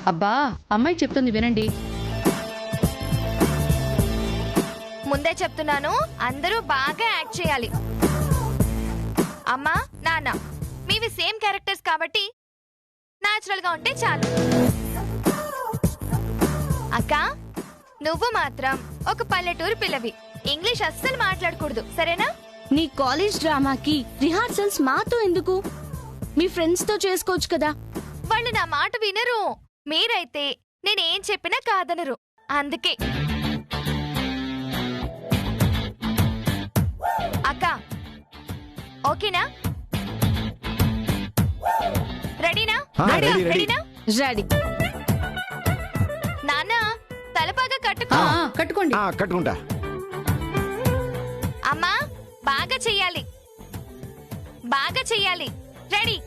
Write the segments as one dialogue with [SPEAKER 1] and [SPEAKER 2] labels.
[SPEAKER 1] అబ్బా, అమ్మాయి చెప్తుంది వినండి.
[SPEAKER 2] ముందే చెప్తున్నాను, అందరూ బాగా యాక్ట్ చేయాలి. అమ్మా నాన్న మీవి సేమ్ క్యారెక్టర్స్ కాబట్టి న్యాచురల్ గా ఉంటే చాలు. అక్క నువ్వు మాత్రం ఒక పల్లెటూరు పిల్లవి, ఇంగ్లీష్ అస్సలు మాట్లాడకూడదు, సరేనా?
[SPEAKER 3] నీ కాలేజ్ డ్రామాకి రిహార్సల్స్ మాతో ఎందుకు? మీ ఫ్రెండ్స్ తో చేసుకోవచ్చు కదా.
[SPEAKER 2] వాళ్ళు నా మాట వినరు. మీరైతే నేనేం చెప్పినా కాదనరు, అందుకే. అక్క ఓకేనా? రెడీనా? రెడీనా?
[SPEAKER 3] రెడీ.
[SPEAKER 2] నాన్న తలపాగా కట్టుకో.
[SPEAKER 1] కట్టుకోండి.
[SPEAKER 4] కట్టుకుంటా.
[SPEAKER 2] అమ్మా బాగా చెయ్యాలి, బాగా చెయ్యాలి. Ready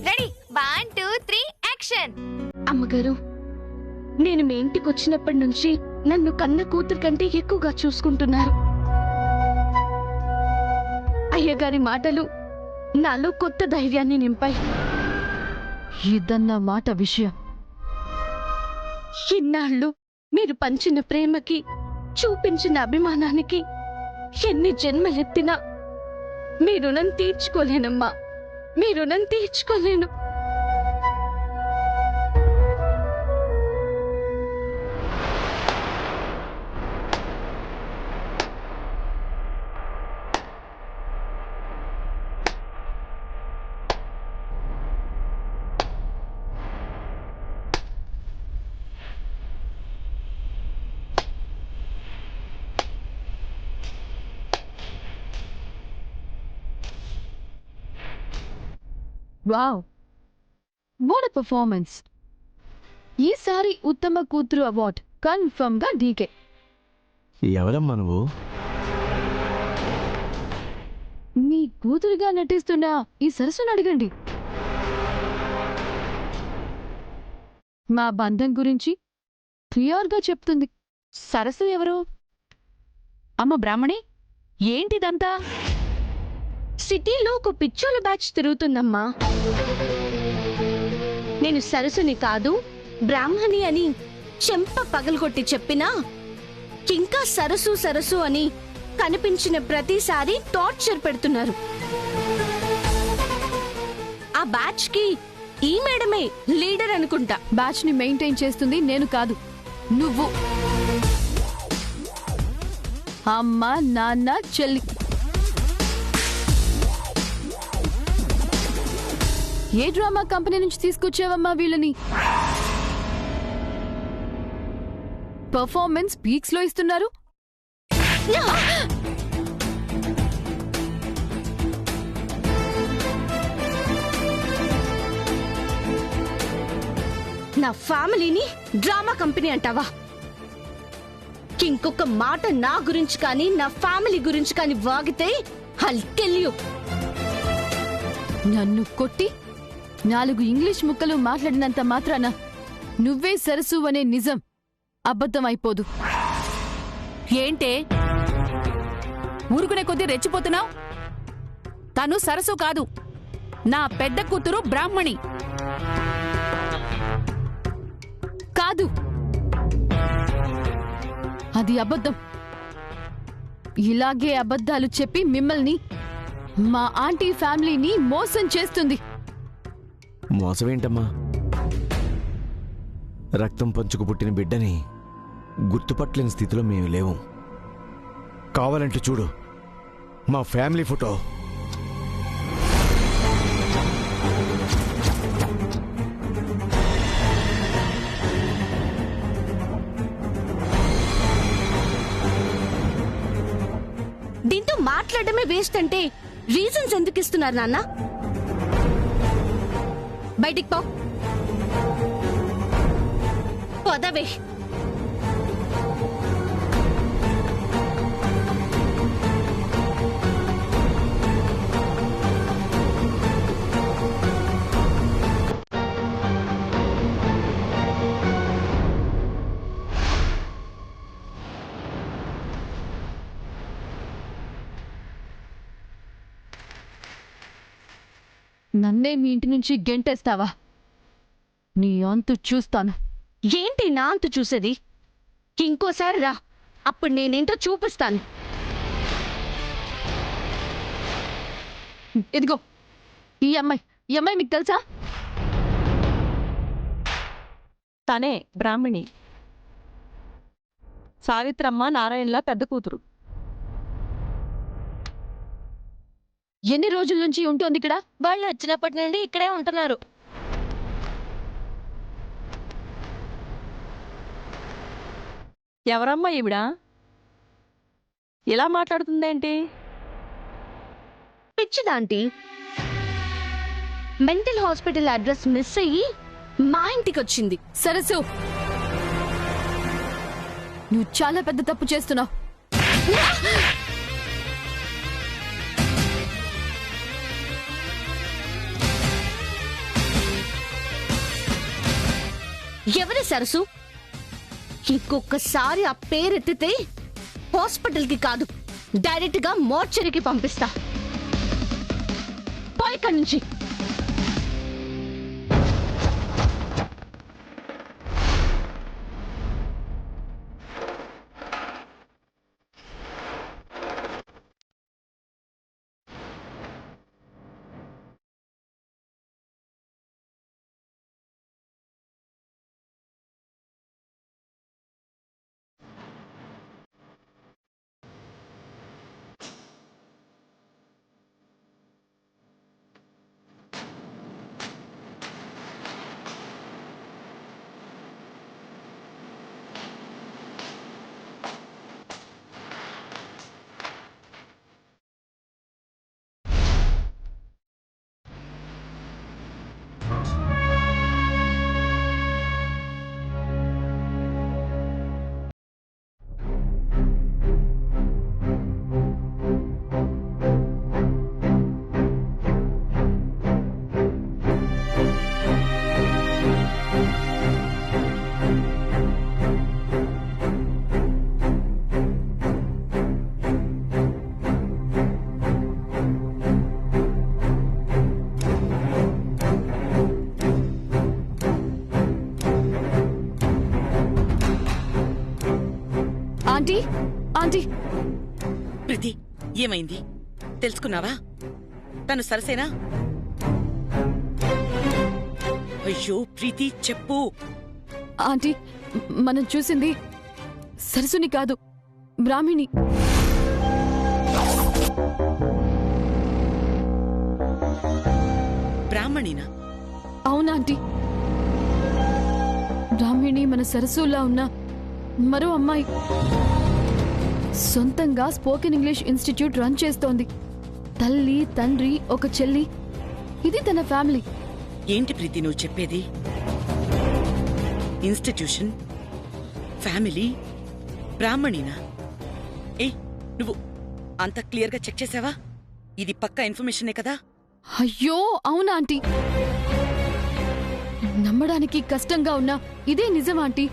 [SPEAKER 2] ready 1 2 3 action.
[SPEAKER 3] అమ్మగారు, నేను మీ ఇంటికి వచ్చినప్పటి నుంచి నన్ను కన్న కూతురు కంటే ఎక్కువగా చూసుకుంటున్నారు. అయ్యగారి మాటలు నాలో కొత్త ధైర్యాన్ని నింపాయి.
[SPEAKER 1] ఇదన్న మాట విషయం.
[SPEAKER 3] ఇన్నాళ్ళు మీరు పంచిన ప్రేమకి, చూపించిన అభిమానానికి ఎన్ని జన్మలెత్తినా మీ రుణం తీర్చుకోలేనమ్మా, మీ రుణం తీర్చుకోలేను.
[SPEAKER 1] Wow, what a performance. ఈసారి ఉత్తమ కూతురు అవార్డ్ కన్ఫర్మ్ గా డీకే.
[SPEAKER 4] ఎవరమ్మా నువ్వు?
[SPEAKER 1] మీ కూతురుగా నటిస్తున్న ఈ సరస్సును అడగండి. మా బంధం గురించి క్లియర్ గా చెప్తుంది.
[SPEAKER 5] సరస్సు ఎవరు? అమ్మ బ్రాహ్మణి, ఏంటిదంతా?
[SPEAKER 3] సిటీలో ఒక పిచ్చోల బ్యాచ్ తిరుగుతుందమ్మా. నేను సరస్సుని కాదు బ్రాహ్మణి అని చెంప పగలగొట్టి చెప్పినా ఇంకా సరస్సు సరస్సు అని కనిపించిన ప్రతిసారి టార్చర్ పెడుతున్నారు. ఆ బ్యాచ్ కి ఈ మేడమే లీడర్ అనుకుంటా.
[SPEAKER 1] బ్యాచ్ ని మెయింటైన్ చేస్తుంది నేను కాదు, నువ్వు. అమ్మ నాన్న చెల్లి. ఏ డ్రామా కంపెనీ నుంచి తీసుకొచ్చావమ్మా వీళ్ళని? పర్ఫార్మెన్స్ పీక్స్ లో ఇస్తున్నారు.
[SPEAKER 3] నా ఫ్యామిలీని డ్రామా కంపెనీ అంటావా? ఇంకొక మాట నా గురించి కానీ నా ఫ్యామిలీ గురించి కానీ వాగితే I'll kill you.
[SPEAKER 1] నన్ను కొట్టి 4 ఇంగ్లీష్ ముక్కలు మాట్లాడినంత మాత్రాన నువ్వే సరస్సు అనే నిజం అబద్ధమైపోదు.
[SPEAKER 5] ఏంటే ఊరుకునే కొద్దీ రెచ్చిపోతున్నావు? తను సరస్సు కాదు, నా పెద్ద కూతురు బ్రాహ్మణి.
[SPEAKER 1] కాదు, అది అబద్ధం. ఇలాగే అబద్ధాలు చెప్పి మిమ్మల్ని, మా ఆంటీ ఫ్యామిలీని మోసం చేస్తుంది.
[SPEAKER 4] మోసమేంటమ్మా? రక్తం పంచుకు పుట్టిన బిడ్డని గుర్తుపట్టలేని స్థితిలో మేము లేవు. కావాలంటే చూడు మా ఫ్యామిలీ ఫోటో.
[SPEAKER 3] దీంతో మాట్లాడమే వేస్ట్ అంటే రీజన్స్ ఎందుకు ఇస్తున్నారు నాన్న? బయటికి పో. పదవే.
[SPEAKER 1] నన్నే మీ ఇంటి నుంచి గెంటేస్తావా? నీ అంతు చూస్తాను.
[SPEAKER 3] ఏంటి నా అంతు చూసేది? ఇంకోసారి రా, అప్పుడు నేనేంటో చూపిస్తాను.
[SPEAKER 1] ఇదిగో ఈ అమ్మాయి మీకు తెలుసా?
[SPEAKER 6] తనే బ్రాహ్మణి, సావిత్రమ్మ నారాయణలా పెద్ద కూతురు.
[SPEAKER 1] ఎన్ని రోజుల నుంచి ఉంటుంది ఇక్కడ?
[SPEAKER 6] వాళ్ళు వచ్చినప్పటి నుండి ఇక్కడే ఉంటున్నారు. ఎవరమ్మా ఈవిడ? ఇలా మాట్లాడుతుందేంటి?
[SPEAKER 3] పిచ్చిదాంటి, మెంటల్ హాస్పిటల్ అడ్రస్ మిస్ అయ్యి మా ఇంటికి వచ్చింది.
[SPEAKER 1] సరస్సు, నువ్వు చాలా పెద్ద తప్పు చేస్తున్నావు.
[SPEAKER 3] ఎవరి సరసు? ఇంకొకసారి ఆ పేరెత్తితే హాస్పిటల్కి కాదు, డైరెక్ట్ గా మోర్చరీకి పంపిస్తా. పోయి ఇక్కడి నుంచి.
[SPEAKER 1] ఆంటీ, ఆంటీ,
[SPEAKER 7] ప్రీతి, ఏమైంది తెలుసుకున్నావా? తను సరసేనా? అయ్యో ప్రీతి, చెప్పు.
[SPEAKER 1] ఆంటీ, మనం చూసింది సరస్సుని కాదు, బ్రాహ్మిణి.
[SPEAKER 7] బ్రాహ్మణినా?
[SPEAKER 1] అవునా ఆంటీ, బ్రాహ్మిణి మన సరస్సులా ఉన్న మరో అమ్మాయి. సొంతంగా స్పోకెన్ ఇంగ్లీష్ ఇన్స్టిట్యూట్ రన్ చేస్తోంది. తల్లి, తండ్రి, ఒక చెల్లి. ఇది తన ఫ్యామిలీ.
[SPEAKER 7] ఏంటి ప్రీతి నువ్వు చెప్పేది? Institution, family, బ్రాహ్మణినా? ఏ, నువ్వు అంత క్లియర్గా చెక్ చేసావా? ఇది పక్కా ఇన్ఫర్మేషనే కదా?
[SPEAKER 1] అయ్యో అవునా ఆంటీ, నమ్మడానికి కష్టంగా ఉన్నా ఇదే నిజం ఆంటీ.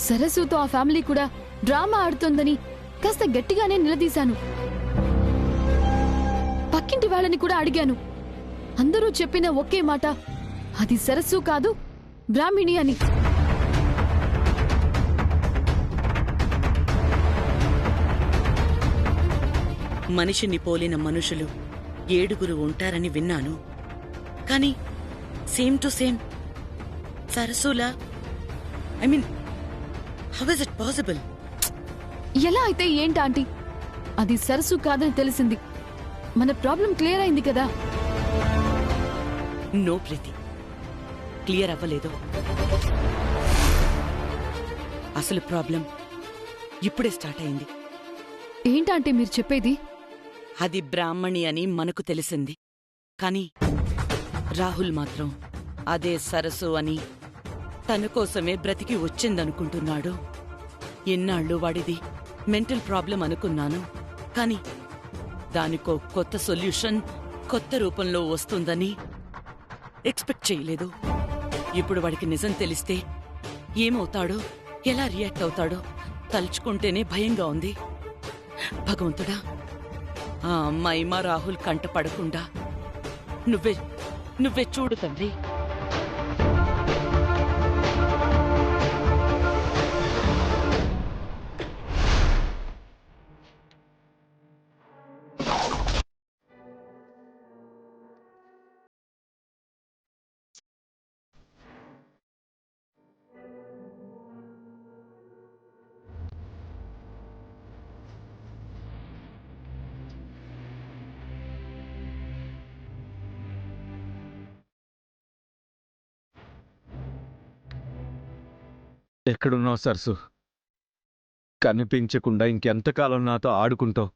[SPEAKER 1] సరస్సుతో ఆ ఫ్యామిలీ కూడా డ్రామా ఆడుతోందని కాస్త గట్టిగానే నిలదీశాను. పక్కింటి వాళ్ళని కూడా అడిగాను. అందరూ చెప్పిన ఒకే మాట, అది సరస్సు కాదు, బ్రాహ్మిణి అని.
[SPEAKER 7] మనిషిని పోలిన మనుషులు 7 ఉంటారని విన్నాను. కానీ సేమ్ టు సేమ్ సరస్సులా? I mean, how is it possible?
[SPEAKER 1] ఎలా అయితే ఏంటి ఆంటీ, అది సరస్సు కాదని తెలిసింది. మన ప్రాబ్లం క్లియర్ అయింది కదా.
[SPEAKER 7] నో ప్రీతి, క్లియర్ అవ్వలేదు. అసలు ప్రాబ్లం ఇప్పుడే స్టార్ట్ అయింది.
[SPEAKER 1] ఏంటంటే మీరు చెప్పేది?
[SPEAKER 7] అది బ్రాహ్మణి అని మనకు తెలిసింది. కాని రాహుల్ మాత్రం అదే సరస్సు అని తన కోసమే బ్రతికి వచ్చిందనుకుంటున్నాడు. ఎన్నాళ్ళు వాడిది మెంటల్ ప్రాబ్లం అనుకున్నాను. కాని దానికో కొత్త సొల్యూషన్ కొత్త రూపంలో వస్తుందని ఎక్స్పెక్ట్ చేయలేదు. ఇప్పుడు వాడికి నిజం తెలిస్తే ఏమవుతాడో, ఎలా రియాక్ట్ అవుతాడో తలుచుకుంటేనే భయంగా ఉంది. భగవంతుడా, ఆ అమ్మాయి మా రాహుల్ కంట పడకుండా నువ్వే చూడు తండ్రి.
[SPEAKER 4] ఎక్కడున్నావు సరసు? కనిపించకుండా ఇంకెంతకాలం నాతో ఆడుకుంటావు?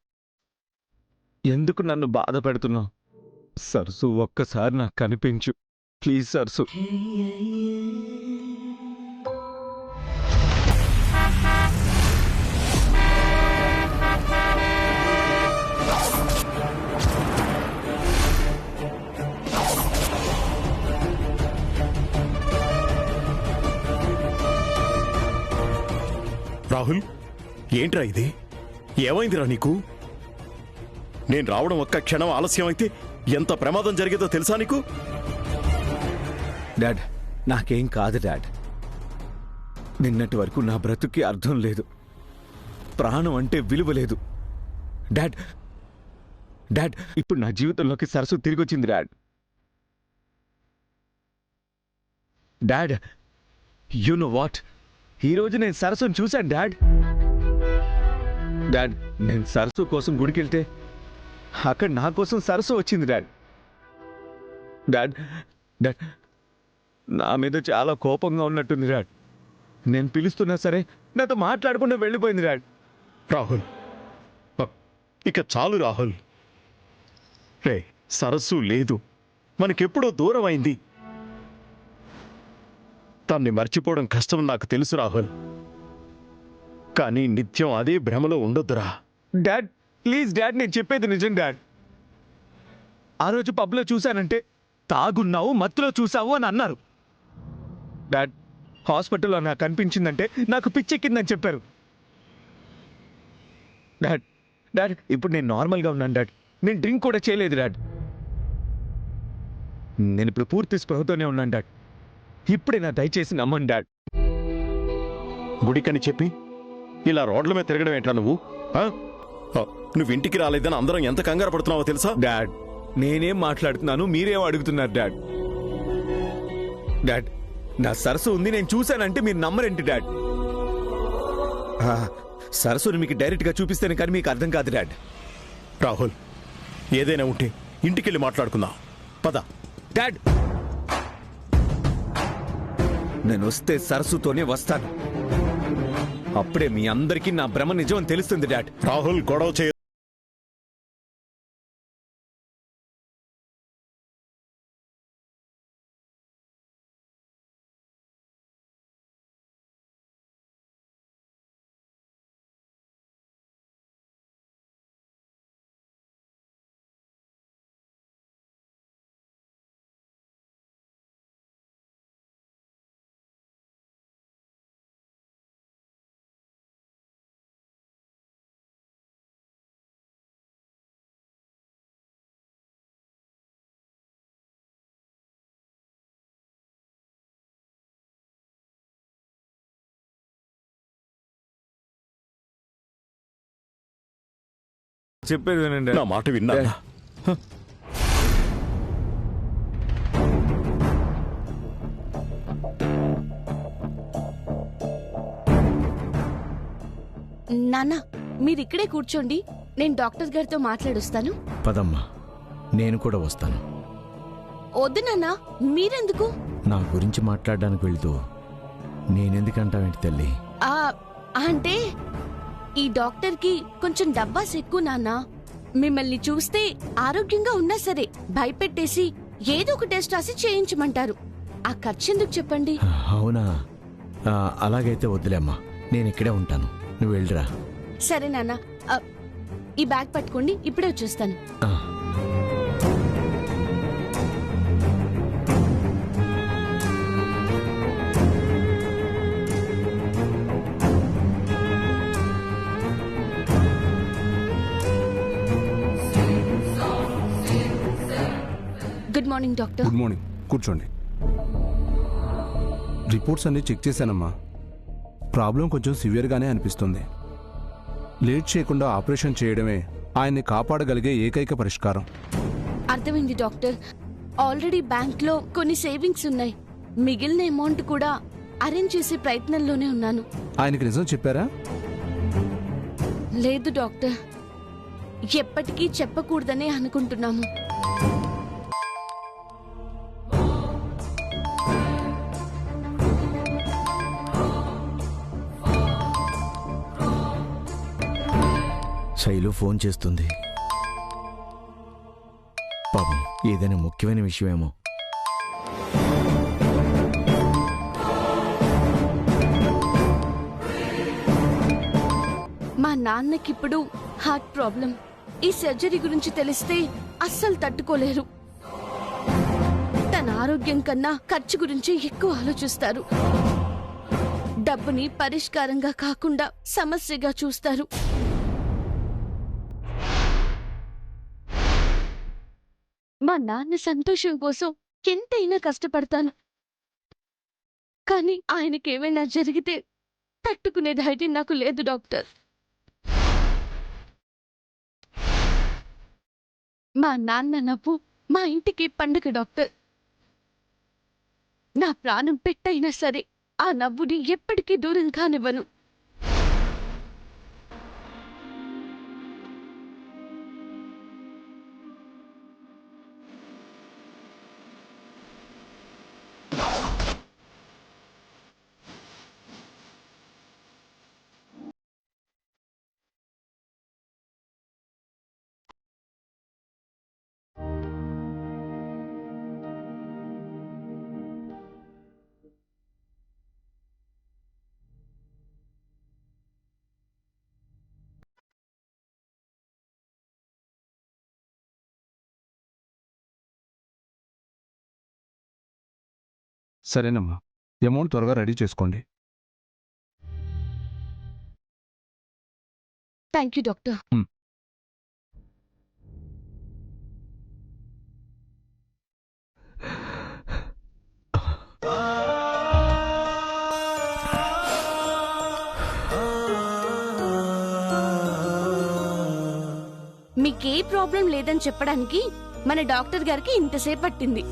[SPEAKER 4] ఎందుకు నన్ను బాధ పెడుతున్నావు? సరసు, ఒక్కసారి నాకు కనిపించు ప్లీజ్ సరసు.
[SPEAKER 8] రాహుల్, ఏంట్రా ఇది? ఏమైందిరా నీకు? నేను రావడం ఒక్క క్షణం ఆలస్యం అయితే ఎంత ప్రమాదం జరిగేదో తెలుసా నీకు?
[SPEAKER 4] డాడ్, నాకేం కాదు డాడ్. నిన్నటి వరకు నా బ్రతుక్కి అర్థం లేదు, ప్రాణం అంటే విలువ లేదు. డాడ్ డాడ్ ఇప్పుడు నా జీవితంలోకి సరస్సు తిరిగి వచ్చింది dad. Dad, you know what, ఈరోజు నేను సరస్సును చూశాను డాడ్. డాడ్, నేను సరస్సు కోసం గుడికెళ్తే అక్కడ నా కోసం సరస్సు వచ్చింది డాడ్. డాడ్ డాడ్ నా మీద చాలా కోపంగా ఉన్నట్టుంది డాడ్. నేను పిలుస్తున్నా సరే నాతో మాట్లాడకుండా వెళ్ళిపోయింది డాడ్.
[SPEAKER 8] రాహుల్, ఇక చాలు రాహుల్. రే, సరస్సు లేదు, మనకెప్పుడో దూరం అయింది. దాన్ని మర్చిపోవడం కష్టం నాకు తెలుసు రాహుల్, కానీ నిత్యం అదే భ్రమలో ఉండొద్దురా.
[SPEAKER 4] డాడ్ ప్లీజ్ డాడ్, నేను చెప్పేది నిజం డాడ్. ఆ రోజు పబ్లో చూశానంటే తాగున్నావు, మత్తులో చూసావు అని అన్నారు డాడ్. హాస్పిటల్లో నాకు కనిపించిందంటే నాకు పిచ్చెక్కిందని చెప్పారు డాడ్. డాడ్ ఇప్పుడు నేను నార్మల్గా ఉన్నాను డాడ్, నేను డ్రింక్ కూడా చేయలేదు డాడ్. నేను ఇప్పుడు పూర్తి స్పృహతోనే ఉన్నాను డాడ్. ఇప్పుడే నా దయచేసి నమ్మండి డాడ్.
[SPEAKER 8] గుడికని చెప్పి ఇలా రోడ్ల మీద తిరగడం ఏంట్రా నువ్వు? నువ్వు ఇంటికి రాలేదని అందరం ఎంత కంగారు పడుతున్నావో తెలుసా?
[SPEAKER 4] డాడ్, నేనేం మాట్లాడుతున్నాను, మీరేం అడుగుతున్నారు డాడ్. డాడ్, నా సరస్సు ఉంది, నేను చూశానంటే మీరు నమ్మరేంటి డాడ్? సరస్సుని మీకు డైరెక్ట్గా చూపిస్తేనే కానీ మీకు అర్థం కాదు డాడ్.
[SPEAKER 8] రాహుల్, ఏదైనా ఉంటే ఇంటికెళ్ళి మాట్లాడుకుందాం, పద.
[SPEAKER 4] డాడ్, నేను వస్తే సరస్సుతోనే వస్తాను. అప్పుడే మీ అందరికీ నా భ్రమ నిజం అని తెలుస్తుంది డాడ్.
[SPEAKER 8] రాహుల్, గొడవ చేయ.
[SPEAKER 4] చెప్పేది వినండి.
[SPEAKER 8] నా మాట విన్నా?
[SPEAKER 3] నాన్న, మీరిక్కడే కూర్చోండి, నేను డాక్టర్ గారితో మాట్లాడొస్తాను.
[SPEAKER 4] పదమ్మా, నేను కూడా వస్తాను.
[SPEAKER 3] వద్దు నాన్న, మీరెందుకు?
[SPEAKER 4] నా గురించి మాట్లాడడానికి వెళ్తూ నేనెందుకంటావేంటి తల్లి?
[SPEAKER 3] అంటే ఈ డాక్టర్కి కొంచెం డబ్బాస్ ఎక్కువ నాన్న. మిమ్మల్ని చూస్తే ఆరోగ్యంగా ఉన్నా సరే భయపెట్టేసి ఏదో ఒక టెస్ట్ రాసి చేయించమంటారు. ఆ ఖర్చు ఎందుకు చెప్పండి?
[SPEAKER 4] అవునా, అలాగైతే వద్దులేమ్మా, నేను ఇక్కడే ఉంటాను, నువ్వు వెళ్ళిరా.
[SPEAKER 3] సరే నాన్న, ఈ బ్యాగ్ పట్టుకోండి, ఇప్పుడే వచ్చేస్తాను. Good morning doctor.
[SPEAKER 9] Good morning, కూర్చోండి. రిపోర్ట్స్ అన్ని చెక్ చేశానమ్మా. ప్రాబ్లం కొంచెం సివియర్గానే అనిపిస్తుంది. లేట్ చేయకుండా ఆపరేషన్ చేయడమే ఆయన్ని కాపాడగలిగే ఏకైక పరిష్కారం.
[SPEAKER 3] అర్థమైంది డాక్టర్. ఆల్రెడీ బ్యాంక్లో కొన్ని సేవింగ్స్ ఉన్నాయి, మిగిలిన అమౌంట్ కూడా అరేంజ్ చేసే ప్రయత్నంలోనే ఉన్నాను.
[SPEAKER 9] ఆయనకి నిజం చెప్పారా?
[SPEAKER 3] లేదు డాక్టర్, ఎప్పటికీ చెప్పకూడదనే అనుకుంటున్నాము.
[SPEAKER 10] ఫోన్ చేస్తుంది. పాపం ఏదైనా ముఖ్యమైన విషయమేమో.
[SPEAKER 3] మా నాన్నకిప్పుడు హార్ట్ ప్రాబ్లం. ఈ సర్జరీ గురించి తెలిస్తే అస్సలు తట్టుకోలేరు. తన ఆరోగ్యం కన్నా ఖర్చు గురించి ఎక్కువ ఆలోచిస్తారు. డబ్బుని పరిష్కారంగా కాకుండా సమస్యగా చూస్తారు. మా నాన్న సంతోషం కోసం ఎంతైనా కష్టపడతాను. కానీ ఆయనకేమైనా జరిగితే తట్టుకునే ధైర్యం నాకు లేదు డాక్టర్. మా నాన్న నవ్వు మా ఇంటికి పండుగ డాక్టర్. నా ప్రాణం పెట్టైనా సరే ఆ నవ్వుని ఎప్పటికీ దూరం కానివ్వను.
[SPEAKER 9] సరేనమ్మా, అమౌంట్ త్వరగా రెడీ చేసుకోండి.
[SPEAKER 3] Thank you doctor. మీకే ప్రాబ్లం లేదని చెప్పడానికి మన డాక్టర్ గారికి ఇంతసేపు పట్టింది.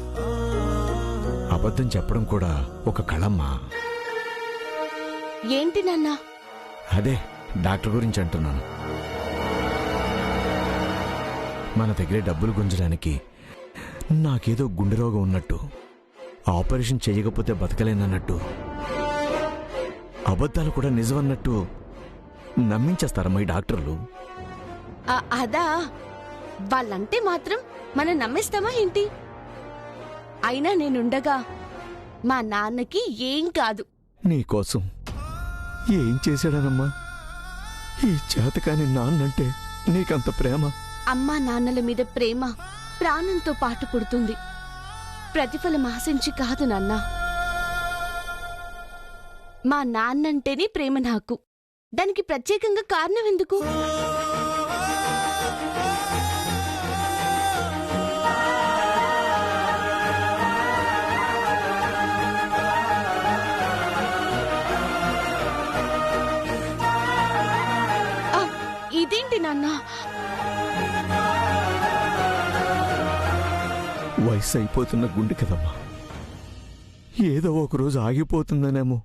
[SPEAKER 10] అబద్ధం చెప్పడం కూడా ఒక కళమ్మా.
[SPEAKER 3] ఏంటి నాన్న?
[SPEAKER 10] అదే డాక్టర్ గురించి అంటున్నాను. మన దగ్గర డబ్బులు గుంజడానికి నాకేదో గుండె రోగం ఉన్నట్టు, ఆపరేషన్ చేయకపోతే బతకలేనన్నట్టు, అబద్ధాలు కూడా నిజమన్నట్టు నమ్మించేస్తారమ్మా ఈ డాక్టర్లు.
[SPEAKER 3] అదా, వాళ్ళంటే మాత్రం మనం నమ్మేస్తామా ఏంటి? అయినా నేనుండగా మా నాన్నకి ఏం కాదు.
[SPEAKER 10] నీకోసం ఏం చేశాడనమ్మా? ఈ చేతకాని నాన్నంటే నీకంత ప్రేమ.
[SPEAKER 3] అమ్మా నాన్నల మీద ప్రేమ ప్రాణంతో పాటు పుడుతుంది, ప్రతిఫలం ఆశించి కాదు నాన్న. మా నాన్నంటేనే ప్రేమ నాకు. దానికి ప్రత్యేకంగా కారణం ఎందుకు? ఇదేంటి నాన్న?
[SPEAKER 10] వయసు అయిపోతున్న గుండె కదమ్మా, ఏదో ఒకరోజు ఆగిపోతుందనేమో.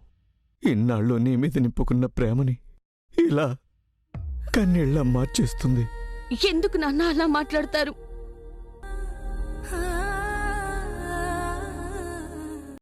[SPEAKER 10] ఇన్నాళ్ళు నీ మీద నింపుకున్న ప్రేమని ఇలా కన్నీళ్ళ మార్చేస్తుంది.
[SPEAKER 3] ఎందుకు నాన్న అలా మాట్లాడతారు?